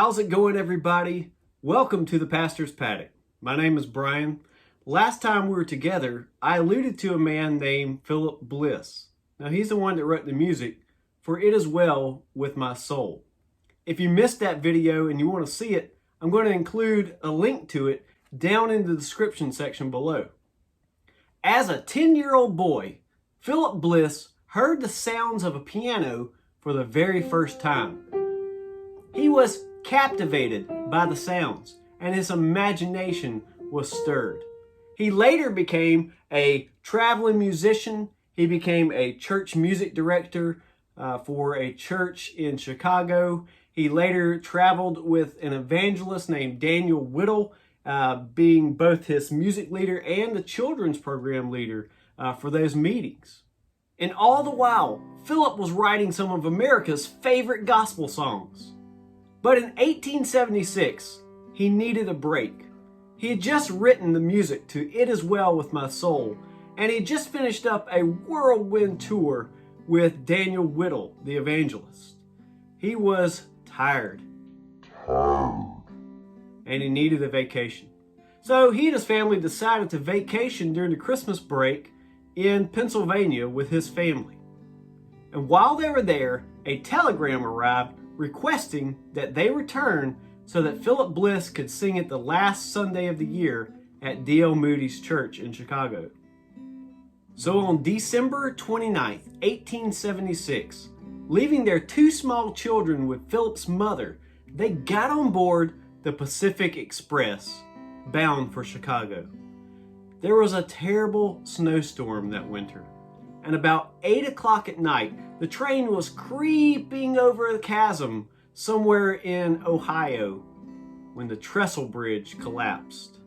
How's it going, everybody? Welcome to the Pastor's Paddock. My name is Brian. Last time we were together, I alluded to a man named Philip Bliss. Now, he's the one that wrote the music for It Is Well With My Soul. If you missed that video and you want to see it, I'm going to include a link to it down in the description section below. As a 10-year-old boy, Philip Bliss heard the sounds of a piano for the very first time. He was captivated by the sounds, and his imagination was stirred. He later became a traveling musician. He became a church music director for a church in Chicago. He later traveled with an evangelist named Daniel Whittle, being both his music leader and the children's program leader for those meetings. And all the while, Philip was writing some of America's favorite gospel songs. But in 1876, he needed a break. He had just written the music to It Is Well With My Soul, and he just finished up a whirlwind tour with Daniel Whittle, the evangelist. He was tired. And he needed a vacation. So he and his family decided to vacation during the Christmas break in Pennsylvania with his family. And while they were there, a telegram arrived requesting that they return so that Philip Bliss could sing it the last Sunday of the year at D.L. Moody's Church in Chicago. So on December 29th, 1876, leaving their two small children with Philip's mother, they got on board the Pacific Express, bound for Chicago. There was a terrible snowstorm that winter, and about 8 o'clock at night, the train was creeping over the chasm somewhere in Ohio when the trestle bridge collapsed.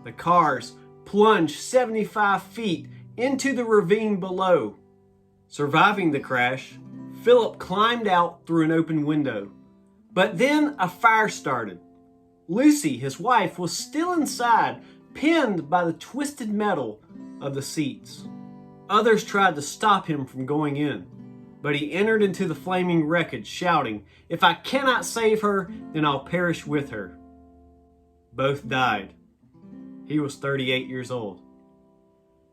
The cars plunged 75 feet into the ravine below. Surviving the crash, Philip climbed out through an open window. But then a fire started. Lucy, his wife, was still inside, pinned by the twisted metal of the seats. Others tried to stop him from going in, but he entered into the flaming wreckage, shouting, "If I cannot save her, then I'll perish with her." Both died. He was 38 years old.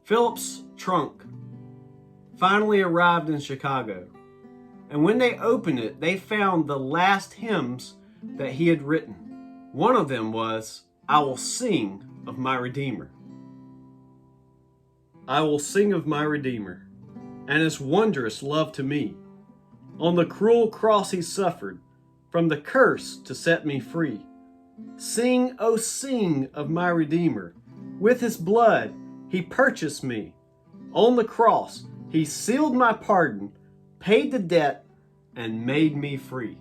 Philip's trunk finally arrived in Chicago, and when they opened it, they found the last hymns that he had written. One of them was, "I will sing of my Redeemer." I will sing of my Redeemer, and his wondrous love to me. On the cruel cross he suffered, from the curse to set me free. Sing, oh sing of my Redeemer. With his blood he purchased me. On the cross he sealed my pardon, paid the debt, and made me free.